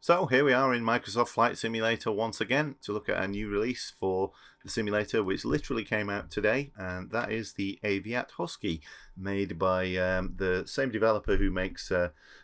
So here we are in Microsoft Flight Simulator once again to look at a new release for the simulator which literally came out today, and that is the Aviat Husky, made by the same developer who makes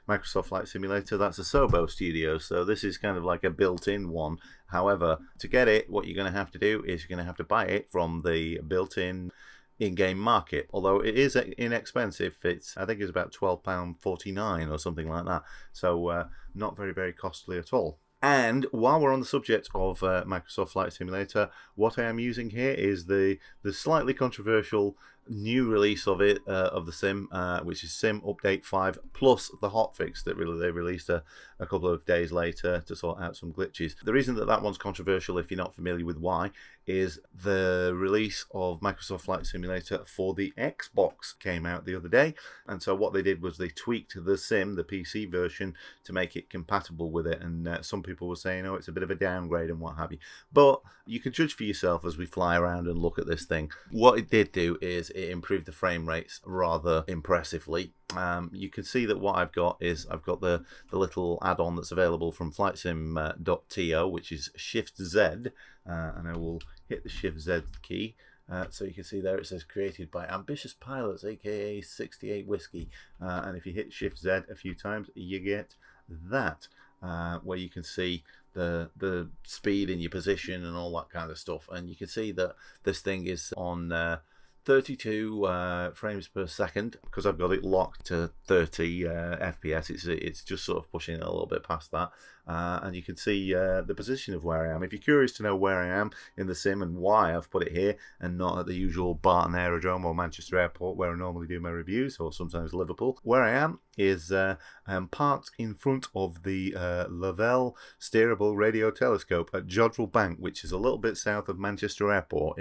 Microsoft Flight Simulator. That's Asobo Studios, so this is kind of like a built-in one. However, to get it, what you're going to have to do is you're going to have to buy it from the built-in in-game market, although it is inexpensive. I think it's about £12.49 or something like that, so not very costly at all. And while we're on the subject of Microsoft Flight Simulator, what I am using here is the slightly controversial new release of it, of the sim, which is Sim Update 5 plus the hotfix that they released a couple of days later to sort out some glitches. The reason that one's controversial, if you're not familiar with why, is the release of Microsoft Flight Simulator for the Xbox came out the other day, and so what they did was they tweaked the sim, the PC version, to make it compatible with it, and some people were saying, oh, it's a bit of a downgrade and what have you, but you can judge for yourself as we fly around and look at this thing. What it did do is it improved the frame rates rather impressively. You can see that what I've got is the little add-on that's available from flightsim.to, which is Shift Z, and I will hit the Shift Z key. So you can see there it says created by ambitious pilots, aka 68 Whiskey, and if you hit Shift Z a few times you get that, where you can see the speed and your position and all that kind of stuff, and you can see that this thing is on 32 frames per second, because I've got it locked to 30 FPS. It's just sort of pushing it a little bit past that, and you can see the position of where I am. If you're curious to know where I am in the sim and why I've put it here and not at the usual Barton Aerodrome or Manchester Airport where I normally do my reviews, or sometimes Liverpool, where I am is I'm parked in front of the Lovell Steerable Radio Telescope at Jodrell Bank, which is a little bit south of Manchester Airport,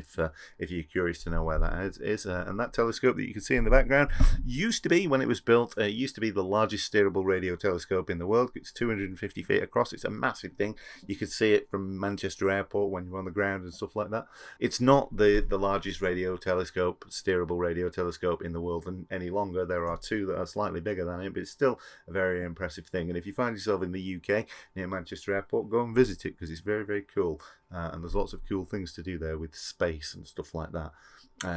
if you're curious to know where that is. And that telescope that you can see in the background used to be, when it was built, it used to be the largest steerable radio telescope in the world. It's 250 feet across. It's a massive thing. You could see it from Manchester Airport when you're on the ground and stuff like that. It's not the largest radio telescope, steerable radio telescope in the world any longer. There are two that are slightly bigger than it, but it's still a very impressive thing. And if you find yourself in the UK near Manchester Airport, go and visit it, because it's very cool, and there's lots of cool things to do there with space and stuff like that.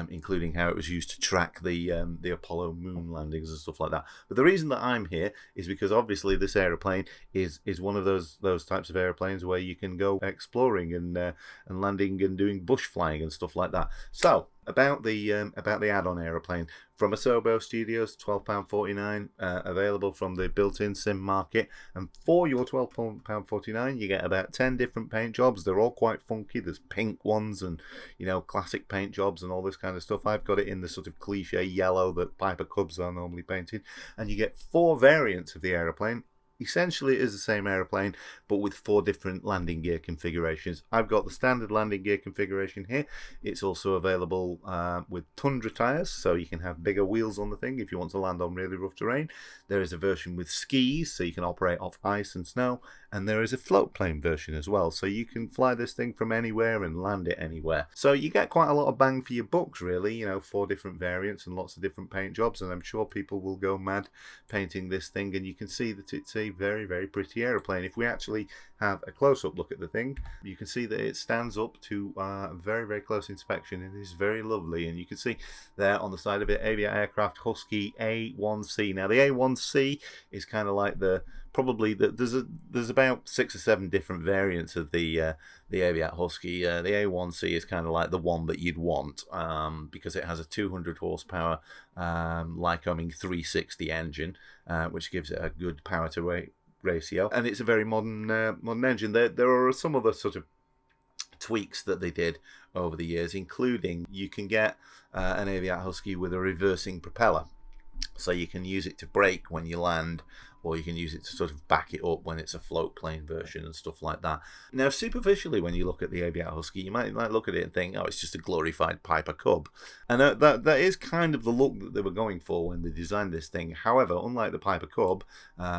Including how it was used to track the Apollo moon landings and stuff like that. But the reason that I'm here is because obviously this aeroplane is one of those types of airplanes where you can go exploring and landing and doing bush flying and stuff like that. So about the add-on aeroplane from Asobo Studios, £12.49, available from the built-in sim market, and for your £12.49 you get about 10 different paint jobs. They're all quite funky. There's pink ones and classic paint jobs and all this kind of stuff. I've got it in the sort of cliche yellow that Piper Cubs are normally painted, and you get 4 variants of the aeroplane. Essentially it is the same aeroplane, but with 4 different landing gear configurations. I've got the standard landing gear configuration here. It's also available with Tundra tyres, so you can have bigger wheels on the thing if you want to land on really rough terrain. There is a version with skis, so you can operate off ice and snow, and there is a float plane version as well, so you can fly this thing from anywhere and land it anywhere. So you get quite a lot of bang for your bucks, really. 4 different variants and lots of different paint jobs, and I'm sure people will go mad painting this thing. And you can see that it's a very pretty aeroplane. If we actually have a close-up look at the thing, you can see that it stands up to very close inspection. It is very lovely, and you can see there on the side of it, Aviat Aircraft Husky A1C. Now the A1C is kind of like there's about 6 or 7 different variants of the Aviat Husky. The A1C is kind of like the one that you'd want, because it has a 200 horsepower Lycoming 360 engine, which gives it a good power to weight ratio, and it's a very modern engine. There are some other sort of tweaks that they did over the years, including you can get an Aviat Husky with a reversing propeller, so you can use it to brake when you land, or you can use it to sort of back it up when it's a float plane version and stuff like that. Now, superficially, when you look at the Aviat Husky, you might look at it and think, oh, it's just a glorified Piper Cub. And that is kind of the look that they were going for when they designed this thing. However, unlike the Piper Cub,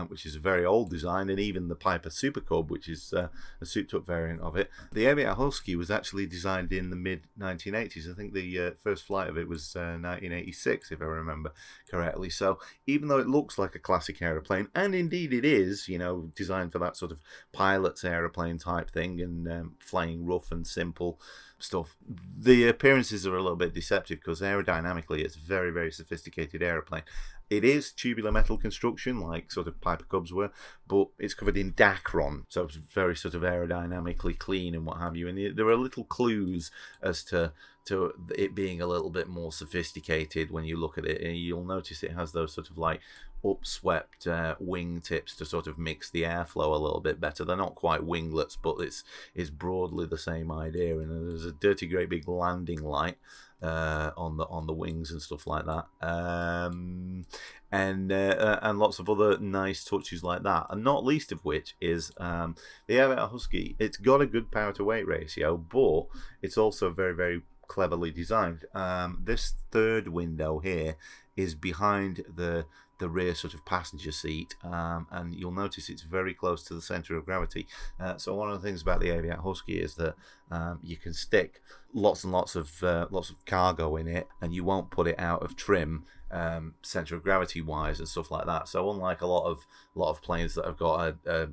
which is a very old design, and even the Piper Super Cub, which is a souped-up variant of it, the Aviat Husky was actually designed in the mid-1980s. I think the first flight of it was 1986, if I remember correctly. So even though it looks like a classic aeroplane, And indeed it is, designed for that sort of pilot's aeroplane type thing and flying rough and simple stuff. The appearances are a little bit deceptive because aerodynamically it's a very, very sophisticated aeroplane. It is tubular metal construction, like sort of Piper Cubs were, but it's covered in Dacron, so it's very sort of aerodynamically clean and what have you. And there are little clues as to it being a little bit more sophisticated when you look at it. And you'll notice it has those sort of like upswept wing tips to sort of mix the airflow a little bit better. They're not quite winglets, but it's broadly the same idea. And there's a dirty great big landing light on the wings and stuff like that, and lots of other nice touches like that, and not least of which is the Aviat Husky. It's got a good power to weight ratio, but it's also very, very cleverly designed. This third window here is behind the rear sort of passenger seat, and you'll notice it's very close to the center of gravity. So one of the things about the Aviat Husky is that you can stick lots and lots of cargo in it, and you won't put it out of trim, center of gravity wise and stuff like that. So unlike a lot of planes that have got a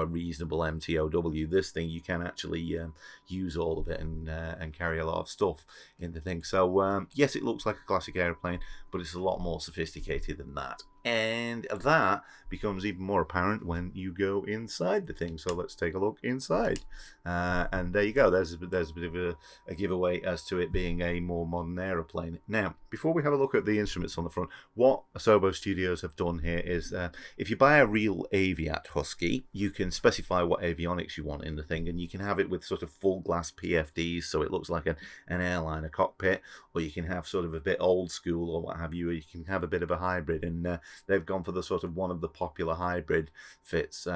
reasonable MTOW, this thing you can actually use all of it and carry a lot of stuff in the thing. So yes, it looks like a classic airplane, but it's a lot more sophisticated than that. And that becomes even more apparent when you go inside the thing. So let's take a look inside. And there you go. There's a bit of a giveaway as to it being a more modern aeroplane. Now, before we have a look at the instruments on the front, what Asobo Studios have done here is if you buy a real Aviat Husky, you can specify what avionics you want in the thing, and you can have it with sort of full glass PFDs, so it looks like an airliner cockpit, or you can have sort of a bit old school or what have you, or you can have a bit of a hybrid. And they've gone for the sort of one of the popular hybrid fits,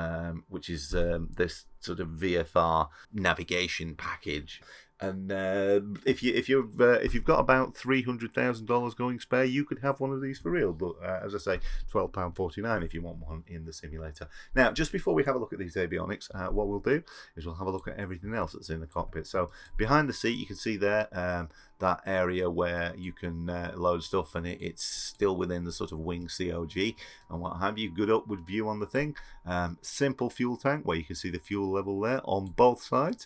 which is this sort of VFR navigation package. And if you've got about $300,000 going spare, you could have one of these for real. But as I say, £12.49 if you want one in the simulator. Now, just before we have a look at these avionics, what we'll do is we'll have a look at everything else that's in the cockpit. So behind the seat, you can see there that area where you can load stuff, and it's still within the sort of wing COG and what have you. Good upward view on the thing. Simple fuel tank where you can see the fuel level there on both sides.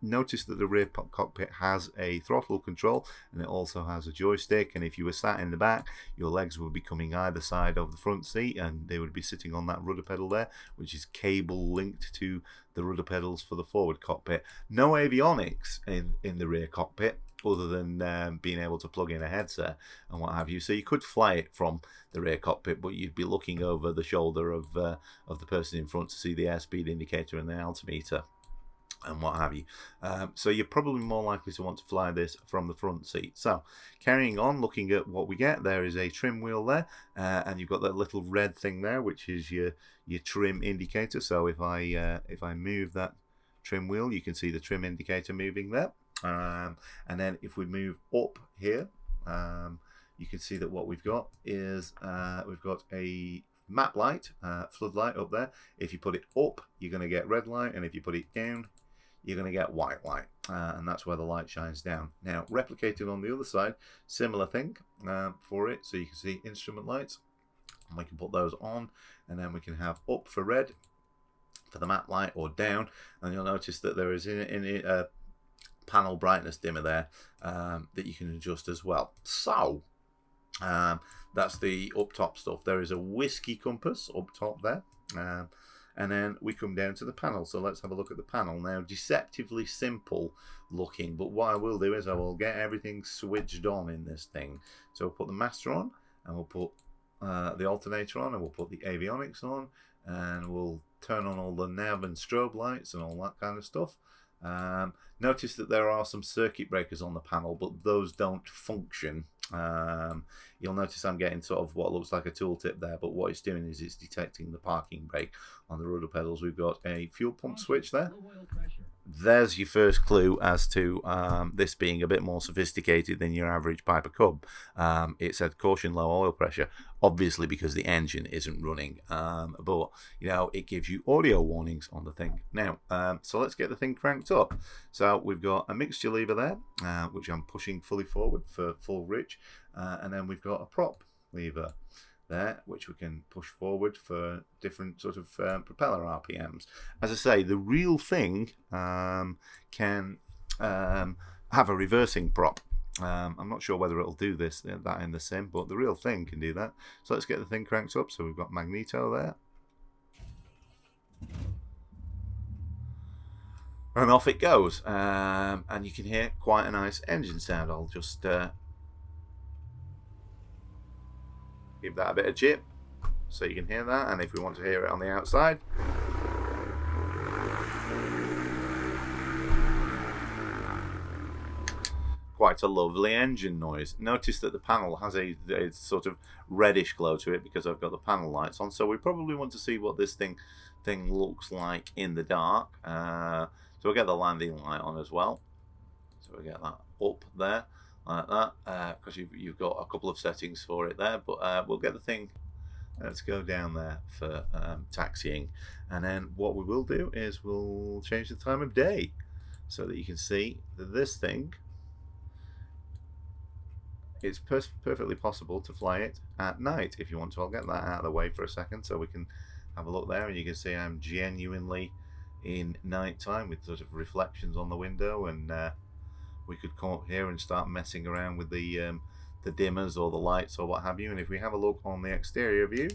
Notice that the rear cockpit has a throttle control, and it also has a joystick, and if you were sat in the back, your legs would be coming either side of the front seat, and they would be sitting on that rudder pedal there, which is cable linked to the rudder pedals for the forward cockpit. No avionics in the rear cockpit, other than being able to plug in a headset and what have you. So you could fly it from the rear cockpit, but you'd be looking over the shoulder of the person in front to see the airspeed indicator and the altimeter and what have you. So you're probably more likely to want to fly this from the front seat. So carrying on, looking at what we get, there is a trim wheel there, and you've got that little red thing there, which is your trim indicator. So if I move that trim wheel, you can see the trim indicator moving there. And then if we move up here, you can see that what we've got is we've got a map light, floodlight up there. If you put it up, you're going to get red light, and if you put it down, you're going to get white light, and that's where the light shines down. Now, replicated on the other side, similar thing for it. So you can see instrument lights, and we can put those on, and then we can have up for red for the map light, or down, and you'll notice that there is in it a panel brightness dimmer there that you can adjust as well. So that's the up top stuff. There is a whiskey compass up top there, and then we come down to the panel. So let's have a look at the panel now. Deceptively simple looking, but what I will do is I will get everything switched on in this thing. So we'll put the master on, and we'll put the alternator on, and we'll put the avionics on, and we'll turn on all the nav and strobe lights and all that kind of stuff. Notice that there are some circuit breakers on the panel, but those don't function. You'll notice I'm getting sort of what looks like a tooltip there, but what it's doing is it's detecting the parking brake on the rudder pedals. We've got a fuel pump switch there. There's your first clue as to this being a bit more sophisticated than your average Piper Cub. It said caution, low oil pressure, obviously because the engine isn't running, but it gives you audio warnings on the thing. Now, so let's get the thing cranked up. So we've got a mixture lever there, which I'm pushing fully forward for full reach, and then we've got a prop lever there, which we can push forward for different sort of propeller RPMs. As I say, the real thing can have a reversing prop. I'm not sure whether it'll do that in the sim, but the real thing can do that. So let's get the thing cranked up. So we've got magneto there. And off it goes. And you can hear quite a nice engine sound. I'll just give that a bit of chip so you can hear that. And if we want to hear it on the outside, quite a lovely engine noise. Notice that the panel has a sort of reddish glow to it because I've got the panel lights on. So we probably want to see what this thing looks like in the dark. So we'll get the landing light on as well. So we get that up there like that because you've got a couple of settings for it there. But we'll get the thing. Let's go down there for taxiing, and then what we will do is we'll change the time of day so that you can see that this thing, it's perfectly possible to fly it at night if you want to. I'll get that out of the way for a second so we can have a look there, and you can see I'm genuinely in night time with sort of reflections on the window, and we could come up here and start messing around with the dimmers or the lights or what have you. And if we have a look on the exterior view,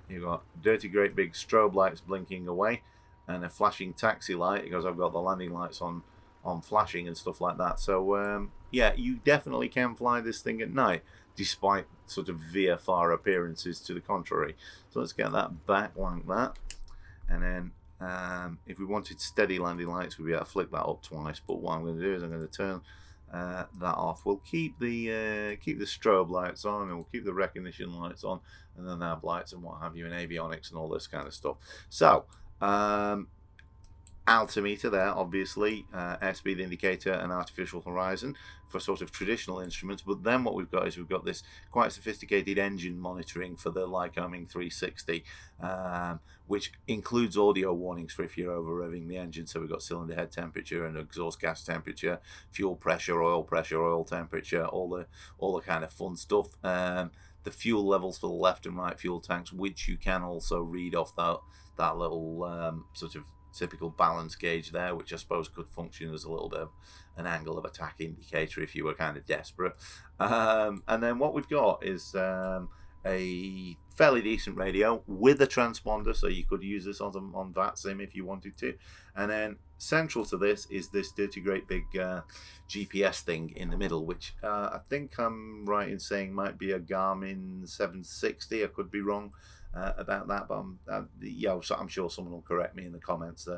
you've got dirty great big strobe lights blinking away and a flashing taxi light because I've got the landing lights on flashing and stuff like that. So yeah, you definitely can fly this thing at night despite sort of VFR appearances to the contrary. So let's get that back like that, and then if we wanted steady landing lights, we'd be able to flick that up twice. But what I'm going to do is I'm going to turn that off. We'll keep the strobe lights on, and we'll keep the recognition lights on, and then nav lights and what have you, and avionics and all this kind of stuff. So altimeter there, obviously, airspeed indicator and artificial horizon for sort of traditional instruments. But then what we've got is we've got this quite sophisticated engine monitoring for the Lycoming 360, which includes audio warnings for if you're over revving the engine. So we've got cylinder head temperature and exhaust gas temperature, fuel pressure, oil temperature, all the kind of fun stuff. The fuel levels for the left and right fuel tanks, which you can also read off that little sort of typical balance gauge there, which I suppose could function as a little bit of an angle of attack indicator if you were kind of desperate. And then what we've got is a fairly decent radio with a transponder, so you could use this on that sim if you wanted to. And then central to this is this dirty great big GPS thing in the middle, which I think I'm right in saying might be a Garmin 760. I could be wrong about that, but I'm sure someone will correct me in the comments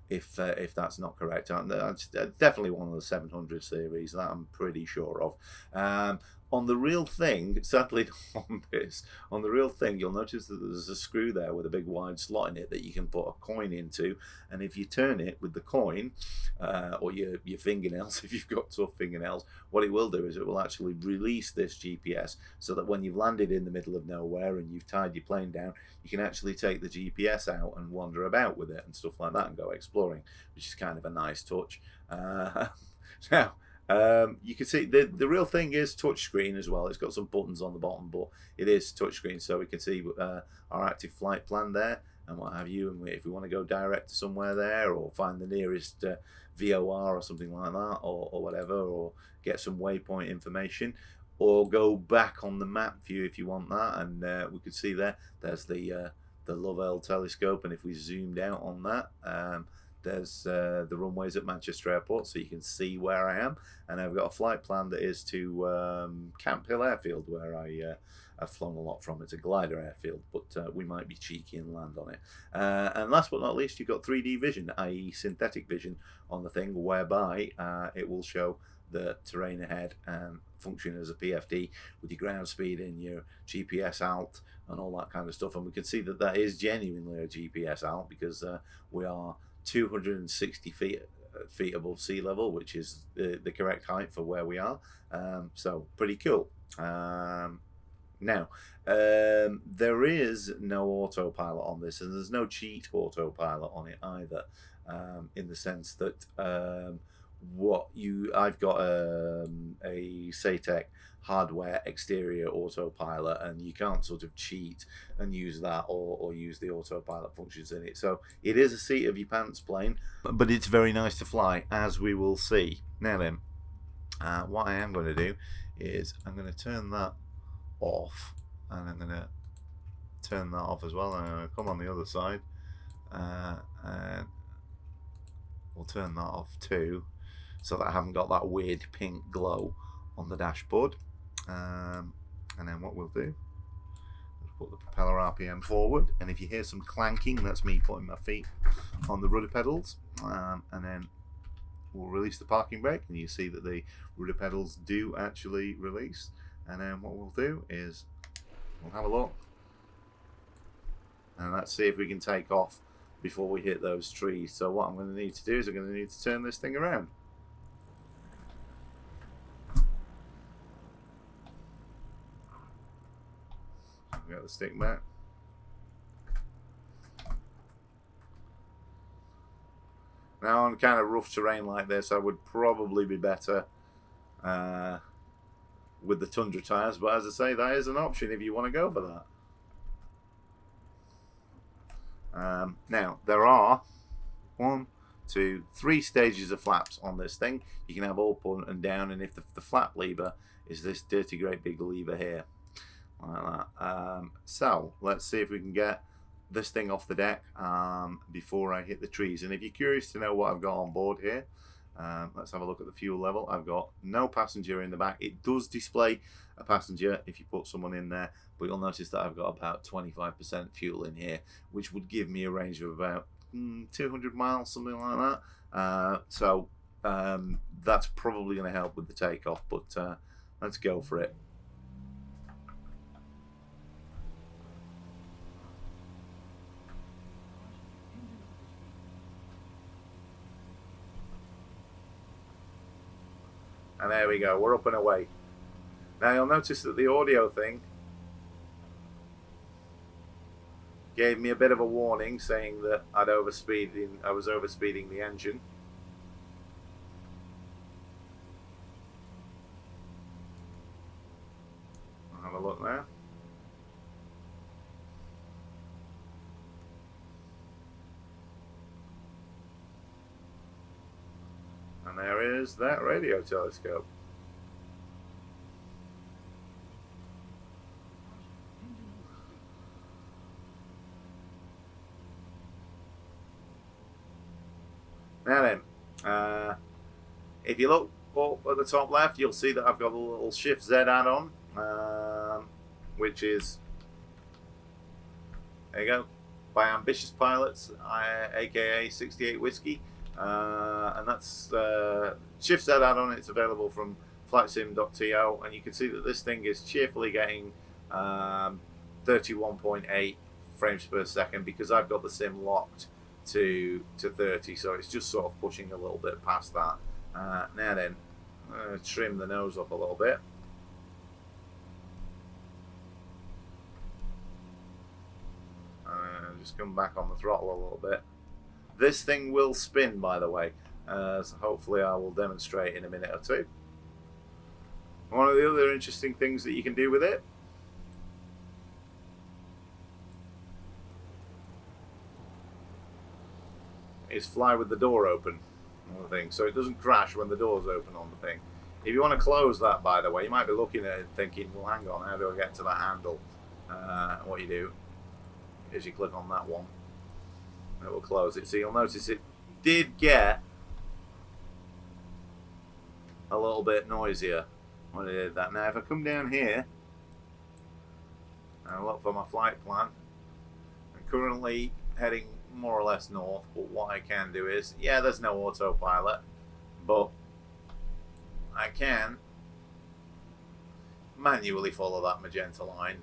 if that's not correct. It's definitely one of the 700 series, that I'm pretty sure of. On the real thing, sadly on the real thing, you'll notice that there's a screw there with a big wide slot in it that you can put a coin into, and if you turn it with the coin or your fingernails, if you've got tough fingernails, what it will do is it will actually release this GPS so that when you've landed in the middle of nowhere and you've tied your plane down, you can actually take the GPS out and wander about with it and stuff like that and go exploring, which is kind of a nice touch. Now, you can see the real thing is touchscreen as well. It's got some buttons on the bottom, but it is touchscreen, so we can see our active flight plan there and what have you. And if we want to go direct to somewhere there, or find the nearest VOR or something like that, or whatever, or get some waypoint information, or go back on the map view if you want that. And we could see there's the Lovell telescope, and if we zoomed out on that, there's the runways at Manchester Airport, so you can see where I am. And I've got a flight plan that is to Camp Hill Airfield, where I've flown a lot from. It's a glider airfield, but we might be cheeky and land on it. And last but not least, you've got 3D vision, i.e. synthetic vision on the thing, whereby it will show the terrain ahead and function as a PFD with your ground speed and your GPS alt and all that kind of stuff. And we can see that is genuinely a GPS alt, because we are 260 feet above sea level, which is the correct height for where we are. So pretty cool. Now, there is no autopilot on this, and there's no cheat autopilot on it either, in the sense that I've got a Satec hardware exterior autopilot, and you can't sort of cheat and use that or use the autopilot functions in it. So it is a seat of your pants plane, but it's very nice to fly, as we will see. Now then, what I am going to do is I'm going to turn that off, and I'm going to turn that off as well. I'm going to come on the other side, and we'll turn that off too, so that I haven't got that weird pink glow on the dashboard. And then what we'll do is put the propeller RPM forward, and if you hear some clanking, that's me putting my feet on the rudder pedals, and then we'll release the parking brake, and you see that the rudder pedals do actually release. And then what we'll do is we'll have a look, and let's see if we can take off before we hit those trees. So what I'm going to need to do is I'm going to need to turn this thing around. Get the stick back. Now on kind of rough terrain like this, I would probably be better with the Tundra tyres, but as I say, that is an option if you want to go for that. Now there are 1, 2, 3 stages of flaps on this thing. You can have up and down, and if the flap lever is this dirty great big lever here, like that. So let's see if we can get this thing off the deck before I hit the trees. And if you're curious to know what I've got on board here, let's have a look at the fuel level. I've got no passenger in the back. It does display a passenger if you put someone in there, but you'll notice that I've got about 25% fuel in here, which would give me a range of about 200 miles, something like that. So that's probably going to help with the takeoff, but let's go for it. And there we go, we're up and away. Now you'll notice that the audio thing gave me a bit of a warning saying that I was overspeeding the engine. I'll have a look now. And there is that radio telescope. Now then, if you look up at the top left, you'll see that I've got a little Shift Z add-on, which is, there you go, by Ambitious Pilots, aka 68 Whiskey. And that's Shift Z add-on. It's available from flightsim.to, and you can see that this thing is cheerfully getting 31.8 frames per second because I've got the sim locked to 30, so it's just sort of pushing a little bit past that. Now then, trim the nose up a little bit. Just come back on the throttle a little bit. This thing will spin, by the way, so hopefully I will demonstrate in a minute or two. One of the other interesting things that you can do with it is fly with the door open on the thing, so it doesn't crash when the door's open on the thing. If you want to close that, by the way, you might be looking at it thinking, well, hang on, how do I get to that handle? What you do is you click on that one, it will close it. So you'll notice it did get a little bit noisier when I did that. Now if I come down here and look for my flight plan, I'm currently heading more or less north, but what I can do is, yeah, there's no autopilot, but I can manually follow that magenta line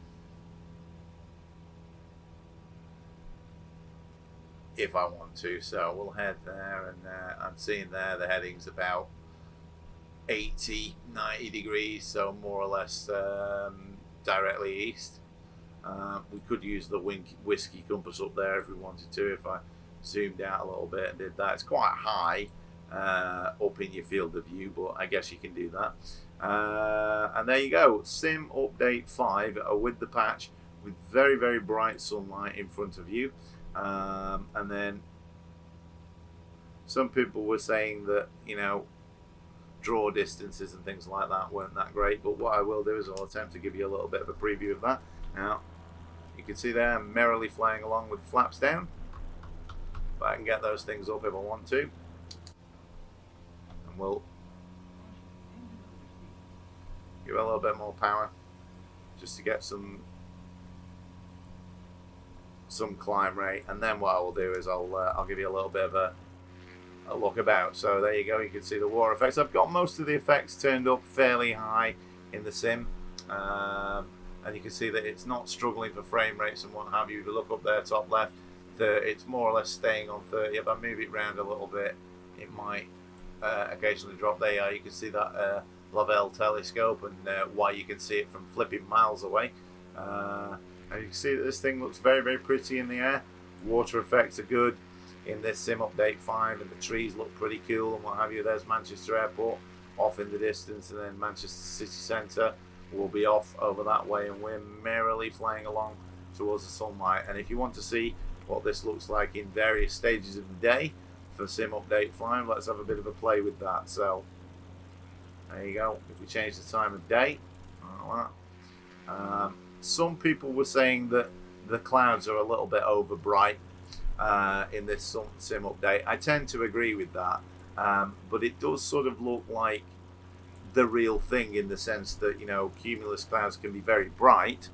if I want to. So we'll head there, and I'm seeing there the heading's about 80, 90 degrees, so more or less directly east. We could use the whiskey compass up there if we wanted to, if I zoomed out a little bit and did that. It's quite high, up in your field of view, but I guess you can do that. And there you go, Sim Update 5 with the patch, with very, very bright sunlight in front of you. And then some people were saying that, you know, draw distances and things like that weren't that great, but what I will do is I'll attempt to give you a little bit of a preview of that. Now, you can see there, I'm merrily flying along with the flaps down, but I can get those things up if I want to. And we'll give it a little bit more power just to get some climb rate, and then what I will do is I'll give you a little bit of a look about. So there you go, you can see the water effects. I've got most of the effects turned up fairly high in the sim, and you can see that it's not struggling for frame rates and what have you. If you look up there top left, it's more or less staying on 30. If I move it around a little bit, it might occasionally drop. There you are, you can see that Lovell telescope, and why you can see it from flipping miles away. And you can see that this thing looks very, very pretty in the air. Water effects are good in this Sim Update 5, and the trees look pretty cool and what have you. There's Manchester Airport off in the distance, and then Manchester City Centre will be off over that way, and we're merrily flying along towards the sunlight. And if you want to see what this looks like in various stages of the day for Sim Update 5, let's have a bit of a play with that. So there you go. If we change the time of day, like that. Some people were saying that the clouds are a little bit over bright in this Sim Update. I tend to agree with that, but it does sort of look like the real thing, in the sense that, you know, cumulus clouds can be very bright,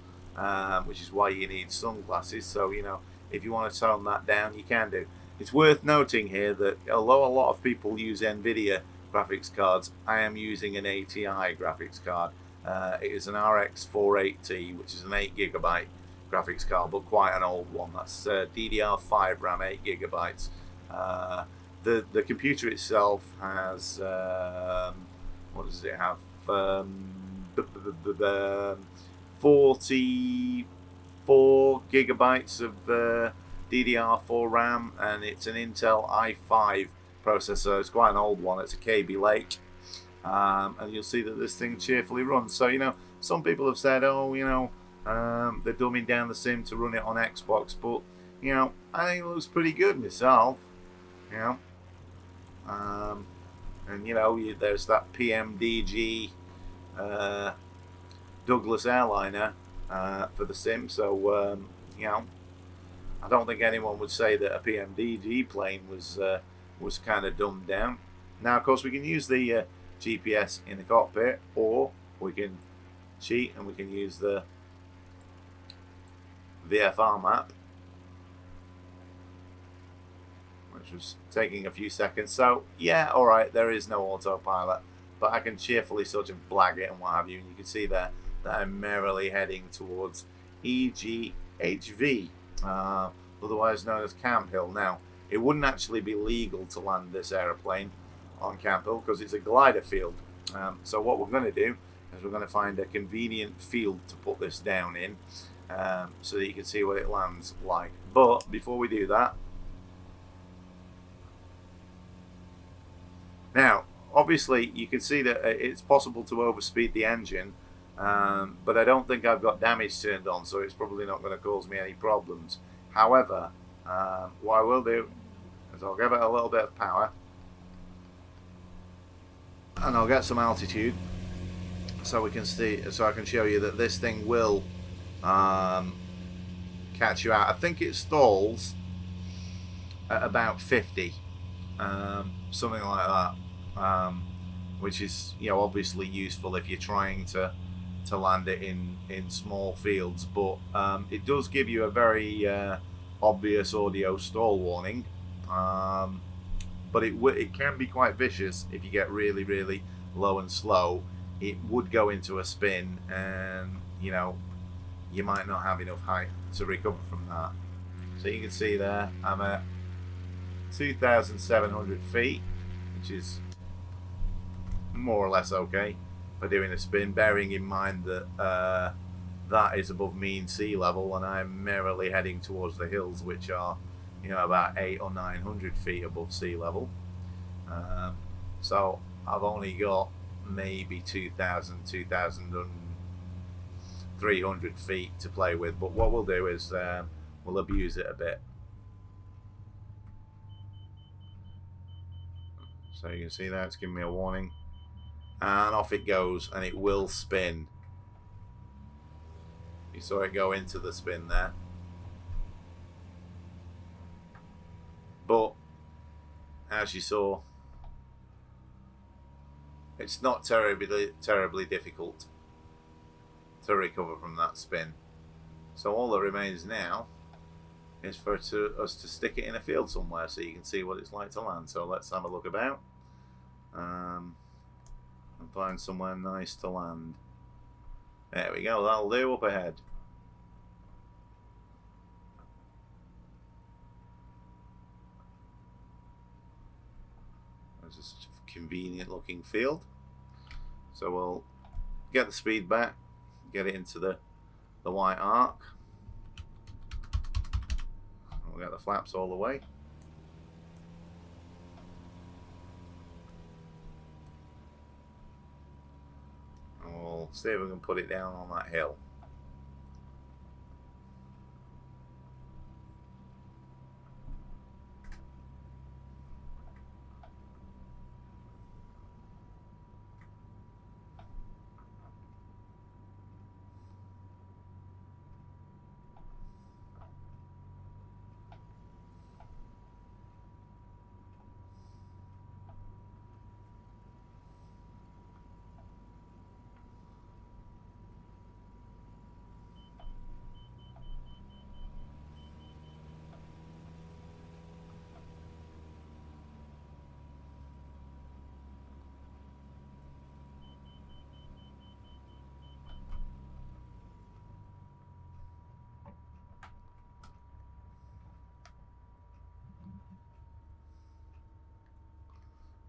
which is why you need sunglasses. So, you know, if you want to tone that down, you can do. It's worth noting here that although a lot of people use NVIDIA graphics cards, I am using an ATI graphics card. It is an RX 480, which is an 8GB graphics card, but quite an old one. That's DDR5 RAM, 8GB. The computer itself has what does it have? 44GB of DDR4 RAM, and it's an Intel i5 processor. It's quite an old one. It's a KB Lake. And you'll see that this thing cheerfully runs. So, you know, some people have said, oh, you know, they're dumbing down the sim to run it on Xbox, but, you know, I think it looks pretty good myself, you know. And, you know, there's that PMDG Douglas airliner for the sim, so, you know, I don't think anyone would say that a PMDG plane was kind of dumbed down. Now, of course, we can use the GPS in the cockpit, or we can cheat and we can use the VFR map, which was taking a few seconds. So yeah, alright, there is no autopilot, but I can cheerfully sort of blag it and what have you, and you can see there that I'm merrily heading towards EGHV, otherwise known as Camp Hill. Now, it wouldn't actually be legal to land this aeroplane on Camp Hill because it's a glider field. So what we're going to do is we're going to find a convenient field to put this down in, so that you can see what it lands like. But before we do that, now obviously you can see that it's possible to overspeed the engine, but I don't think I've got damage turned on, so it's probably not going to cause me any problems. However, what I will do is I'll give it a little bit of power, and I'll get some altitude so we can see, so I can show you that this thing will catch you out. I think it stalls at about 50, something like that, which is, you know, obviously useful if you're trying to land it in small fields, but it does give you a very obvious audio stall warning, but it can be quite vicious if you get really, really low and slow. It would go into a spin, and, you know, you might not have enough height to recover from that. So you can see there I'm at 2,700 feet, which is more or less okay for doing a spin, bearing in mind that that is above mean sea level, and I'm merrily heading towards the hills, which are, you know, about 800 or 900 feet above sea level. So I've only got maybe 2,300 feet to play with, but what we'll do is we'll abuse it a bit. So you can see that it's giving me a warning, and off it goes, and it will spin. You saw it go into the spin there, but as you saw, it's not terribly difficult to recover from that spin. So all that remains now is for us to stick it in a field somewhere so you can see what it's like to land. So let's have a look about and find somewhere nice to land. There we go, that'll do, up ahead. There's just a convenient looking field. So we'll get the speed back, get it into the white arc. We'll get the flaps all the way. And we'll see if we can put it down on that hill.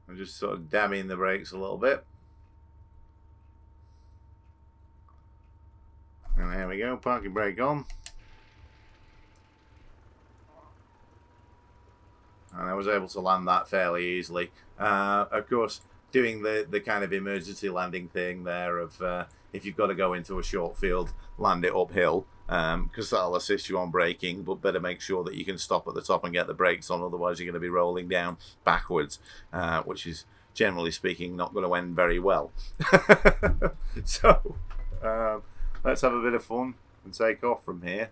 I'm just sort of damming the brakes a little bit. And there we go, parking brake on. And I was able to land that fairly easily. Of course, doing the kind of emergency landing thing there of if you've got to go into a short field, land it uphill, because that'll assist you on braking, but better make sure that you can stop at the top and get the brakes on, otherwise you're going to be rolling down backwards, which is, generally speaking, not going to end very well. So let's have a bit of fun and take off from here,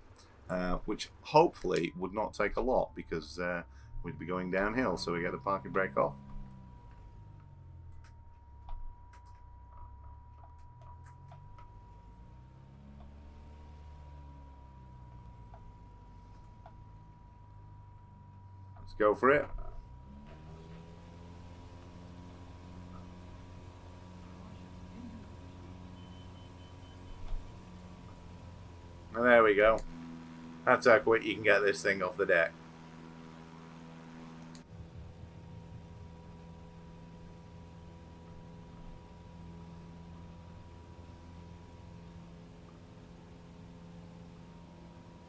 which hopefully would not take a lot, because we'd be going downhill. So we get the parking brake off. Let's go for it. And there we go. That's how quick you can get this thing off the deck.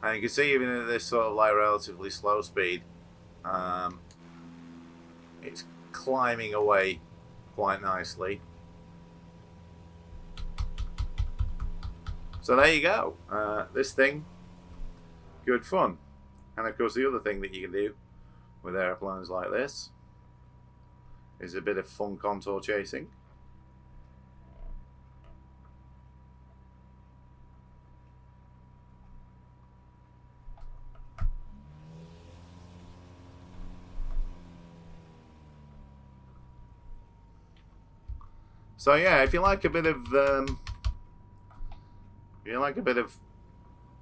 And you can see even at this sort of like relatively slow speed, it's climbing away quite nicely. So there you go. This thing, good fun. And of course the other thing that you can do with airplanes like this is a bit of fun contour chasing. So yeah, if you like a bit of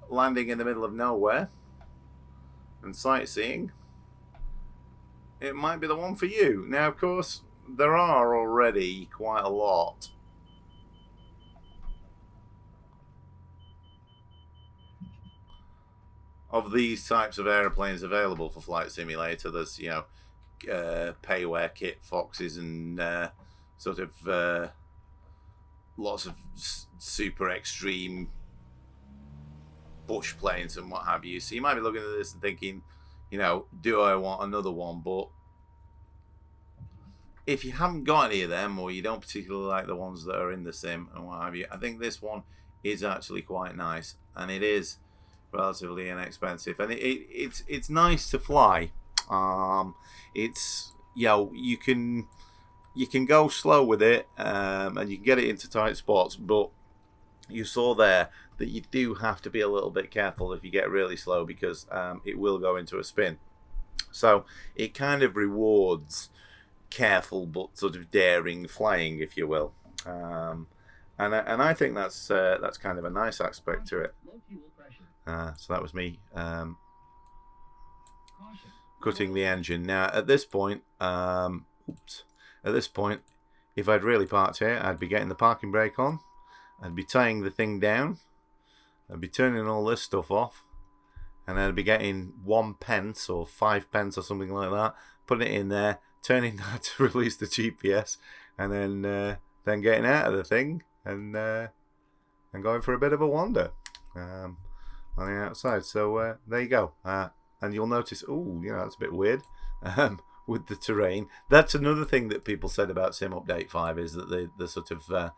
landing in the middle of nowhere and sightseeing, it might be the one for you. Now, of course, there are already quite a lot of these types of airplanes available for Flight Simulator. There's, you know, payware kit foxes and sort of lots of super extreme bush planes and what have you. So you might be looking at this and thinking, you know, do I want another one? But if you haven't got any of them, or you don't particularly like the ones that are in the sim and what have you, I think this one is actually quite nice, and it is relatively inexpensive, and it's nice to fly. It's, you know, you can go slow with it, and you can get it into tight spots, but you saw there that you do have to be a little bit careful if you get really slow, because it will go into a spin. So it kind of rewards careful but sort of daring flying, if you will, and I think that's kind of a nice aspect to it. So that was me cutting the engine. Now at this point, if I'd really parked here, I'd be getting the parking brake on, I'd be tying the thing down, I'd be turning all this stuff off, and I'd be getting 1 pence or 5 pence or something like that, putting it in there, turning that to release the GPS, and then getting out of the thing and going for a bit of a wander on the outside. So there you go. And you'll notice, oh, you know, that's a bit weird with the terrain. That's another thing that people said about Sim Update 5, is that the sort of the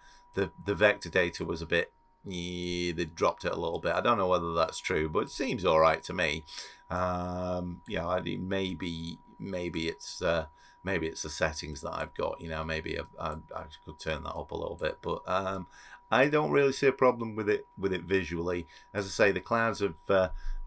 vector data was a bit, they dropped it a little bit. I don't know whether that's true, but it seems all right to me. You know, maybe it's the settings that I've got. You know, maybe I could turn that up a little bit, but I don't really see a problem with it visually. As I say, the clouds are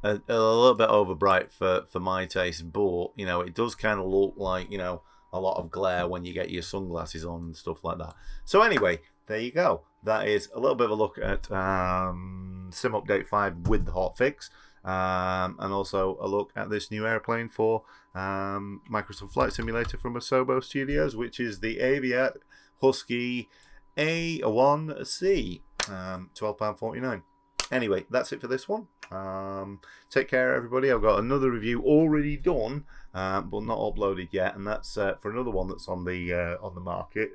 a little bit overbright for my taste, but you know, it does kind of look like, you know, a lot of glare when you get your sunglasses on and stuff like that. So anyway, there you go. That is a little bit of a look at Sim Update 5 with the hotfix, and also a look at this new airplane for Microsoft Flight Simulator from Asobo Studios, which is the Aviat Husky A1C, £12.49. Anyway, that's it for this one. Take care, everybody. I've got another review already done, but not uploaded yet, and that's for another one that's on the market,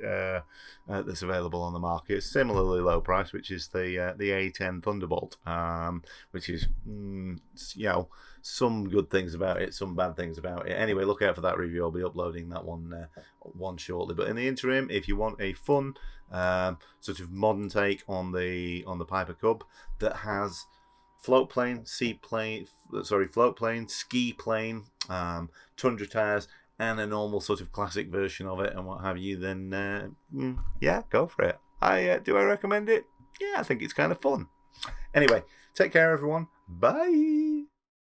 that's available on the market, similarly low price, which is the A10 Thunderbolt, which is, you know, some good things about it, some bad things about it. Anyway, look out for that review. I'll be uploading that one shortly. But in the interim, if you want a fun sort of modern take on the Piper Cub that has float plane, ski plane, Tundra tires, and a normal sort of classic version of it and what have you, then yeah, go for it. Do I recommend it? Yeah, I think it's kind of fun. Anyway, take care, everyone. Bye.